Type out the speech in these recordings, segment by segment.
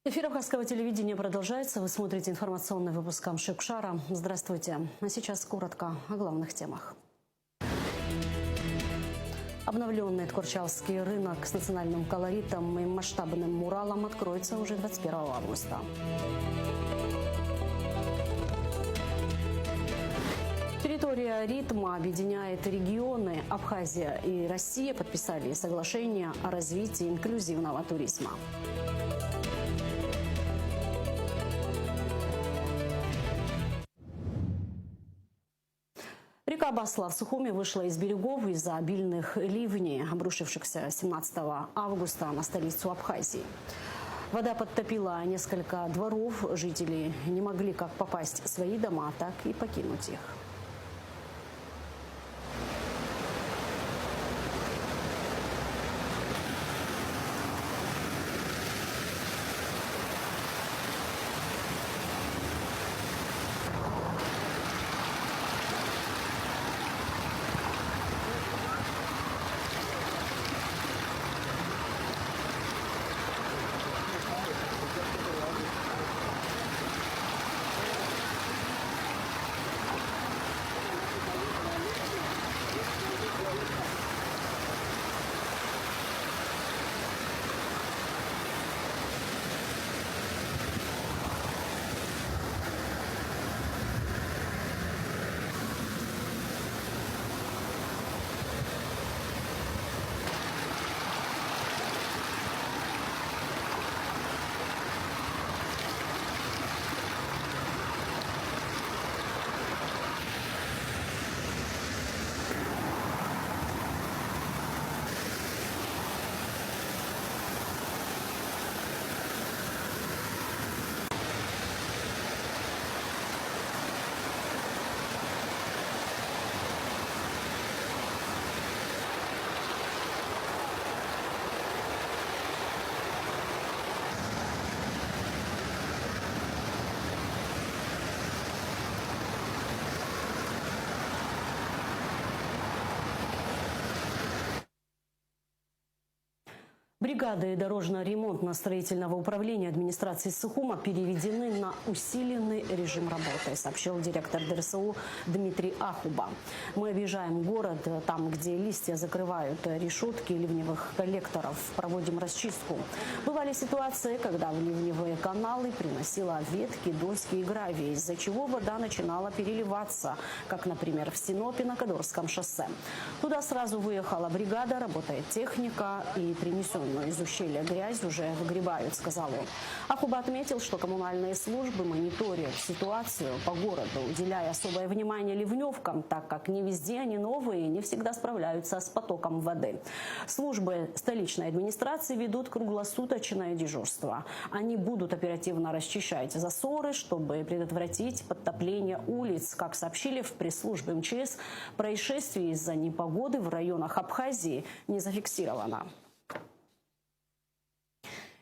Эфир Абхазского телевидения продолжается. Вы смотрите информационный выпуск Камши-Кушара. Здравствуйте. А сейчас коротко о главных темах. Обновленный Тхорчалский рынок с национальным колоритом и масштабным муралом откроется уже 21 августа. Территория ритма объединяет регионы. Абхазия и Россия подписали соглашение о развитии инклюзивного туризма. Река Басла в Сухуми вышла из берегов из-за обильных ливней, обрушившихся 17 августа на столицу Абхазии. Вода подтопила несколько дворов, жители не могли как попасть в свои дома, так и покинуть их. Бригады дорожно-ремонтно-строительного управления администрации Сухума переведены на усиленный режим работы, сообщил директор ДРСУ Дмитрий Ахуба. Мы объезжаем город, там, где листья закрывают решетки ливневых коллекторов, проводим расчистку. Бывали ситуации, когда в ливневые каналы приносила ветки, доски и гравий, из-за чего вода начинала переливаться, как, например, в Синопе на Кадорском шоссе. Туда сразу выехала бригада, работает техника и принесенную из ущелья грязь уже выгребают, сказал он. Ахуба отметил, что коммунальные службы мониторят ситуацию по городу, уделяя особое внимание ливневкам, так как не везде они новые и не всегда справляются с потоком воды. Службы столичной администрации ведут круглосуточное дежурство. Они будут оперативно расчищать засоры, чтобы предотвратить подтопление улиц. Как сообщили в пресс-службе МЧС, происшествий из-за непогоды в районах Абхазии не зафиксировано.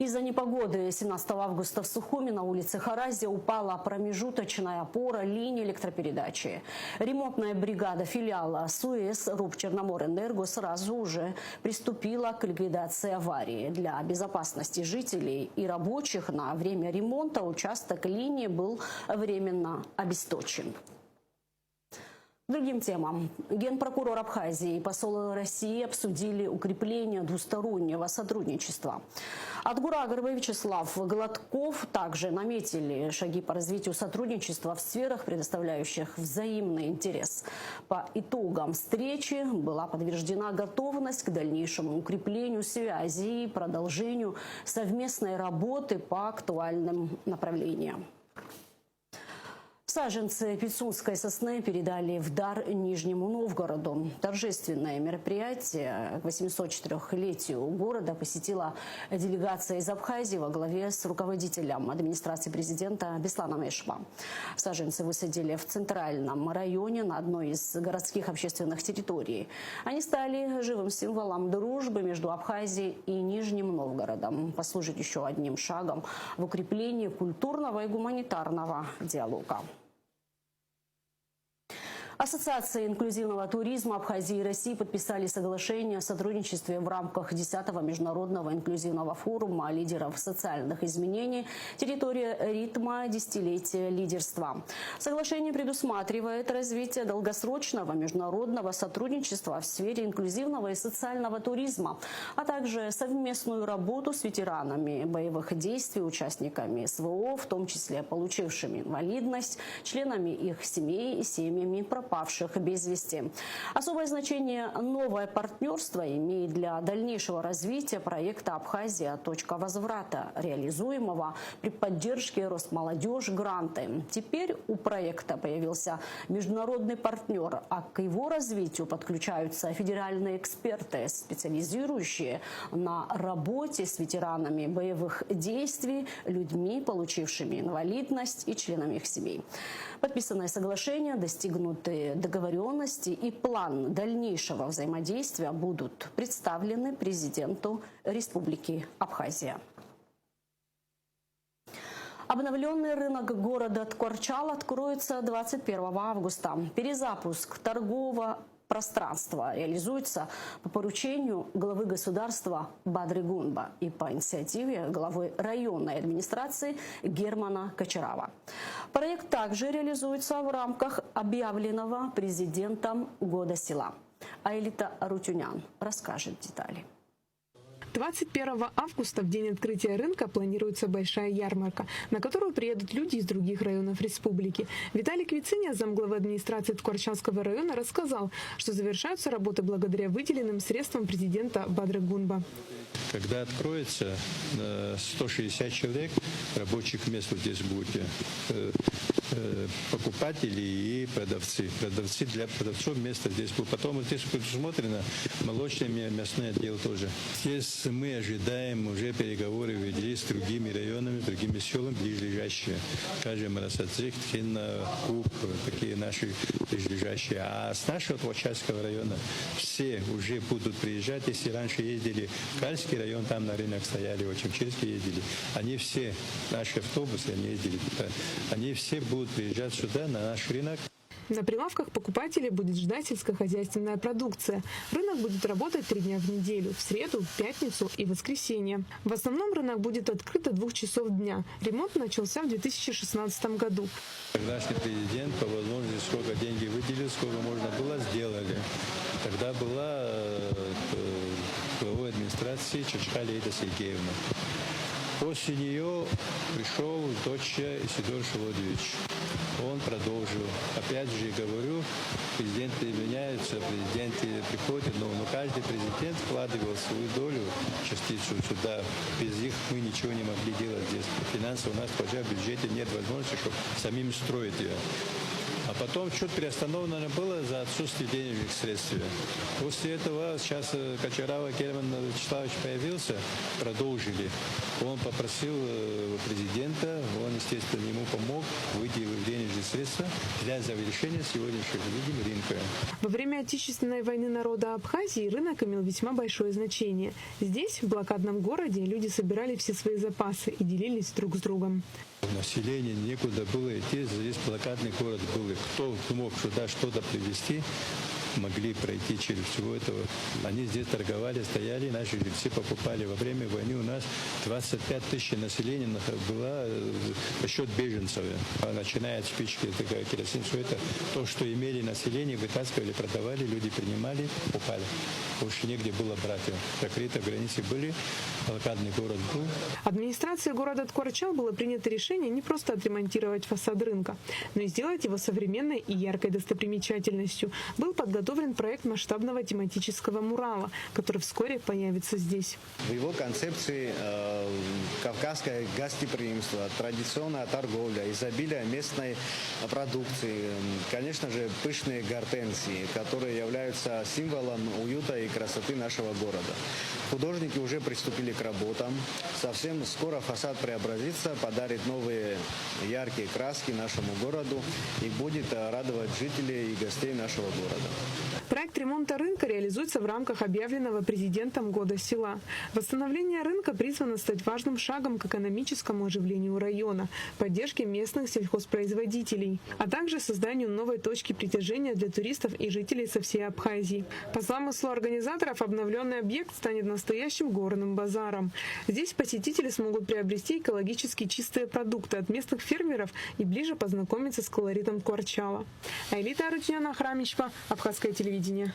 Из-за непогоды 17 августа в Сухуми на улице Харазия упала промежуточная опора линии электропередачи. Ремонтная бригада филиала СУЭС Рубчерноморэнерго сразу уже приступила к ликвидации аварии. Для безопасности жителей и рабочих на время ремонта участок линии был временно обесточен. Другим темам. Генпрокурор Абхазии и посол России обсудили укрепление двустороннего сотрудничества. Адгурагрова и Вячеслав Гладков также наметили шаги по развитию сотрудничества в сферах, предоставляющих взаимный интерес. По итогам встречи была подтверждена готовность к дальнейшему укреплению связи и продолжению совместной работы по актуальным направлениям. Саженцы пицунской сосны передали в дар Нижнему Новгороду. Торжественное мероприятие к 804-летию города посетила делегация из Абхазии во главе с руководителем администрации президента Бесланом Эшма. Саженцы высадили в центральном районе на одной из городских общественных территорий. Они стали живым символом дружбы между Абхазией и Нижним Новгородом. Послужат еще одним шагом в укреплении культурного и гуманитарного диалога. Ассоциации инклюзивного туризма Абхазии и России подписали соглашение о сотрудничестве в рамках 10-го международного инклюзивного форума лидеров социальных изменений «Территория ритма. Десятилетия лидерства». Соглашение предусматривает развитие долгосрочного международного сотрудничества в сфере инклюзивного и социального туризма, а также совместную работу с ветеранами боевых действий, участниками СВО, в том числе получившими инвалидность, членами их семей и семьями пропавших без вести. Особое значение новое партнерство имеет для дальнейшего развития проекта «Абхазия. Точка возврата», реализуемого при поддержке Росмолодежь гранты. Теперь у проекта появился международный партнер, а к его развитию подключаются федеральные эксперты, специализирующие на работе с ветеранами боевых действий, людьми, получившими инвалидность, и членами их семей. Подписанное соглашение, достигнутые договоренности и план дальнейшего взаимодействия будут представлены президенту Республики Абхазия. Обновленный рынок города Ткорчал откроется 21 августа. Перезапуск торгового пространства реализуется по поручению главы государства Бадры Гунба и по инициативе главы районной администрации Германа Кочарава. Проект также реализуется в рамках объявленного президентом Года села. Аэлита Арутюнян расскажет детали. 21 августа, в день открытия рынка, планируется большая ярмарка, на которую приедут люди из других районов республики. Виталий Квициня, замглавы администрации Ткорчалского района, рассказал, что завершаются работы благодаря выделенным средствам президента Бадры Гунба. Когда откроется 160 человек, рабочих мест вот здесь будет, покупатели и продавцы. Для продавцов место здесь будет. Потом вот здесь предусмотрено молочное мясное отдел тоже. Здесь мы ожидаем, уже переговоры вели с другими районами, другими селами ближайшие. Скажем, Расацик, Тхина, Куб, такие наши ближайшие. А с нашего Ткорчальского района все уже будут приезжать. Если раньше ездили в Кальский район, там на рынок стояли, в Чемчирске ездили. Они все, наши автобусы, они ездили туда. Они все будут приезжать сюда, на наш рынок. На прилавках покупателей будет ждать сельскохозяйственная продукция. Рынок будет работать 3 дня в неделю – в среду, пятницу и воскресенье. В основном рынок будет открыт до 2 часов дня. Ремонт начался в 2016 году. Тогдашний президент по возможности сколько деньги выделил, сколько можно было, сделали. Тогда была главой администрации Чачка Лейда Сергеевна. После нее пришел дочь Исидор Шелодович. Он продолжил. Опять же говорю, президенты меняются, президенты приходят, но каждый президент вкладывал свою долю, частицу сюда. Без них мы ничего не могли делать здесь. Финансово у нас тоже в бюджете нет возможности, чтобы самим строить ее. А потом чуть приостановлено было за отсутствие денежных средств. После этого сейчас Кочарава Герман Вячеславович появился, продолжили. Он попросил президента, он, естественно, ему помог, выделил денежные средства для завершения сегодняшнего рынка. Во время Отечественной войны народа Абхазии рынок имел весьма большое значение. Здесь, в блокадном городе, люди собирали все свои запасы и делились друг с другом. Население некуда было идти, здесь блокадный город был. И кто мог сюда что-то привезти, могли пройти через всего этого. Они здесь торговали, стояли, наши жильцы покупали. Во время войны у нас 25 тысяч населения было за счет беженцев. Начиная от спички, керосин, все это, то, что имели население, вытаскивали, продавали, люди принимали, покупали. Больше негде было брать. Закрыты границы были, блокадный город был. Администрацией города Ткорчал было принято решение не просто отремонтировать фасад рынка, но и сделать его современной и яркой достопримечательностью. Был подготовлен проект масштабного тематического мурала, который вскоре появится здесь. В его концепции кавказское гостеприимство, традиционная торговля, изобилие местной продукции, конечно же, пышные гортензии, которые являются символом уюта и красоты нашего города. Художники уже приступили к работам. Совсем скоро фасад преобразится, подарит новые яркие краски нашему городу и будет радовать жителей и гостей нашего города. Проект ремонта рынка реализуется в рамках объявленного президентом Года села. Восстановление рынка призвано стать важным шагом к экономическому оживлению района, поддержке местных сельхозпроизводителей, а также созданию новой точки притяжения для туристов и жителей со всей Абхазии. По замыслу организаторов, обновленный объект станет настоящим горным базаром. Здесь посетители смогут приобрести экологически чистые продукты от местных фермеров и ближе познакомиться с колоритом Ткварчала. Аэлита Арутюнян, Храмичпа, Абхазское телевидение.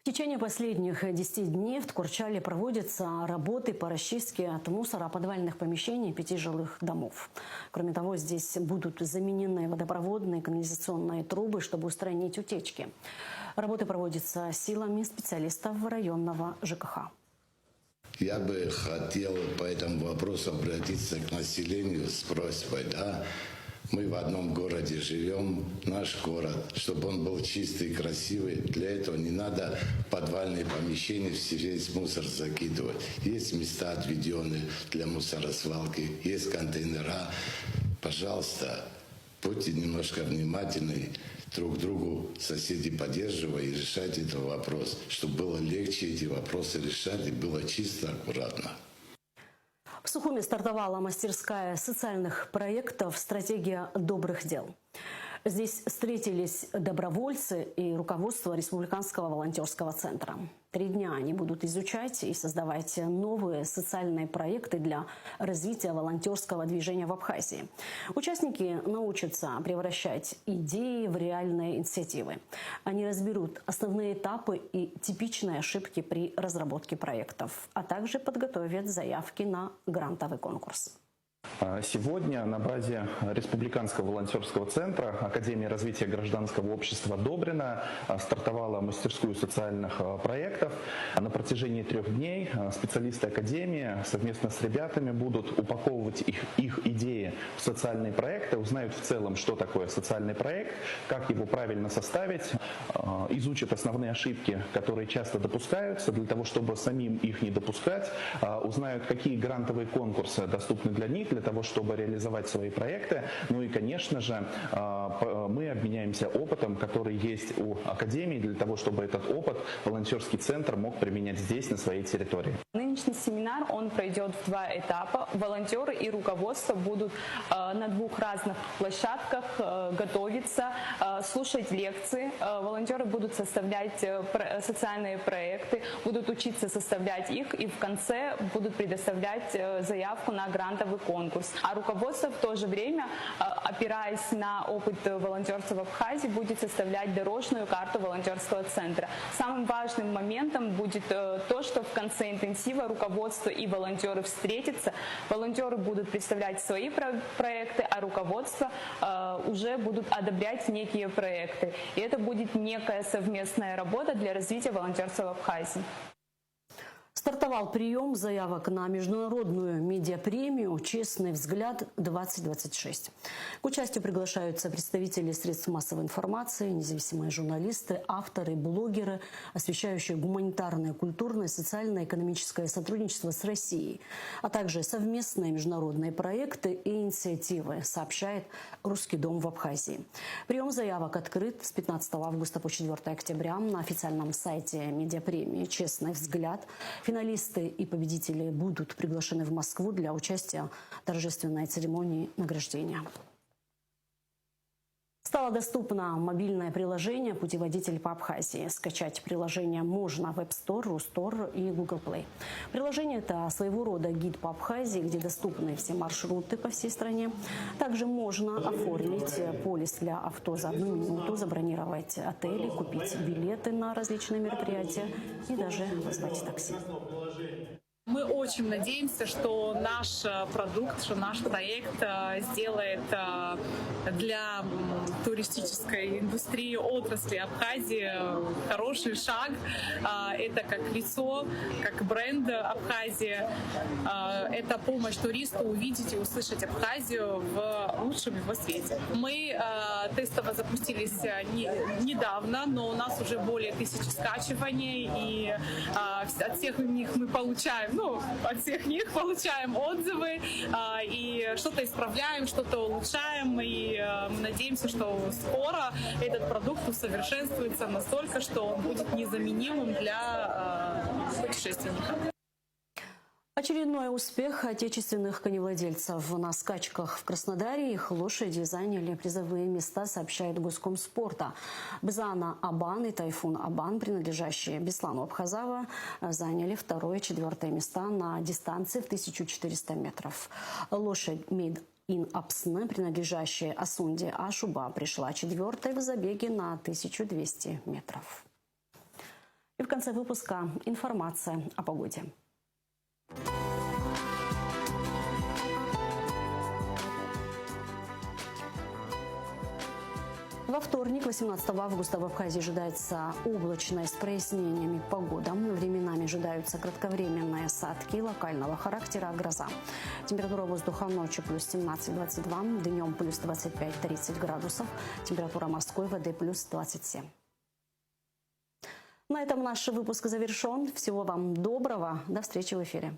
В течение последних 10 дней в Ткварчале проводятся работы по расчистке от мусора подвальных помещений 5 жилых домов. Кроме того, здесь будут заменены водопроводные и канализационные трубы, чтобы устранить утечки. Работы проводятся силами специалистов районного ЖКХ. Я бы хотел по этому вопросу обратиться к населению с просьбой, Мы в одном городе живем, наш город, чтобы он был чистый и красивый. Для этого не надо подвальные помещения весь мусор закидывать. Есть места отведенные для мусоросвалки, есть контейнера. Пожалуйста, будьте немножко внимательны друг к другу, соседи поддерживая и решать этот вопрос, чтобы было легче эти вопросы решать и было чисто, аккуратно. В Сухуме стартовала мастерская социальных проектов «Стратегия добрых дел». Здесь встретились добровольцы и руководство Республиканского волонтерского центра. 3 дня они будут изучать и создавать новые социальные проекты для развития волонтерского движения в Абхазии. Участники научатся превращать идеи в реальные инициативы. Они разберут основные этапы и типичные ошибки при разработке проектов, а также подготовят заявки на грантовый конкурс. Сегодня на базе Республиканского волонтерского центра Академии развития гражданского общества «Добрина» стартовала мастерскую социальных проектов. На протяжении 3 дней специалисты Академии совместно с ребятами будут упаковывать их идеи в социальные проекты, узнают в целом, что такое социальный проект, как его правильно составить, изучат основные ошибки, которые часто допускаются, для того, чтобы самим их не допускать, узнают, какие грантовые конкурсы доступны для них, для того, чтобы реализовать свои проекты. Ну и, конечно же, мы обменяемся опытом, который есть у Академии, для того, чтобы этот опыт волонтерский центр мог применять здесь, на своей территории. Нынешний семинар, он пройдет в 2 этапа. Волонтеры и руководство будут на 2 разных площадках готовиться, слушать лекции. Волонтеры будут составлять социальные проекты, будут учиться составлять их и в конце будут предоставлять заявку на грантовый конкурс. А руководство в то же время, опираясь на опыт волонтерства в Абхазии, будет составлять дорожную карту волонтерского центра. Самым важным моментом будет то, что в конце интенсива руководство и волонтеры встретятся. Волонтеры будут представлять свои проекты, а руководство уже будут одобрять некие проекты. И это будет некая совместная работа для развития волонтерства в Абхазии. Стартовал прием заявок на международную медиапремию «Честный взгляд-2026». К участию приглашаются представители средств массовой информации, независимые журналисты, авторы, блогеры, освещающие гуманитарное, культурное, социально-экономическое сотрудничество с Россией, а также совместные международные проекты и инициативы, сообщает Русский дом в Абхазии. Прием заявок открыт с 15 августа по 4 октября на официальном сайте медиапремии «Честный взгляд». Финалисты и победители будут приглашены в Москву для участия в торжественной церемонии награждения. Стало доступно мобильное приложение «Путеводитель по Абхазии». Скачать приложение можно в App Store, Рустор и Google Play. Приложение – это своего рода гид по Абхазии, где доступны все маршруты по всей стране. Также можно оформить полис для авто за 1 минуту, забронировать отели, купить билеты на различные мероприятия и даже вызвать такси. Мы очень надеемся, что наш продукт, что наш проект сделает для туристической индустрии отрасли Абхазии хороший шаг. Это как лицо, как бренд Абхазии. Это помощь туристу увидеть и услышать Абхазию в лучшем его свете. Мы тестово запустились недавно, но у нас уже более 1000 скачиваний, и от всех них мы получаем, от всех них получаем отзывы и что-то исправляем, что-то улучшаем, и мы надеемся, что скоро этот продукт усовершенствуется настолько, что он будет незаменимым для путешественников. Очередной успех отечественных коневладельцев. На скачках в Краснодаре их лошади заняли призовые места, сообщает Госкомспорта. Бзана Абан и Тайфун Абан, принадлежащие Беслану Абхазава, заняли 2-е и 4-е места на дистанции в 1400 метров. Лошадь Мид Ин Апсны, принадлежащая Асунде Ашуба, пришла 4-й в забеге на 1200 метров. И в конце выпуска информация о погоде. Во вторник, 18 августа, в Абхазии ожидается облачная с прояснениями погода. Временами ожидаются кратковременные осадки локального характера, гроза. Температура воздуха ночью плюс 17-22, днем плюс 25-30 градусов. Температура морской воды плюс 27. На этом наш выпуск завершен. Всего вам доброго. До встречи в эфире.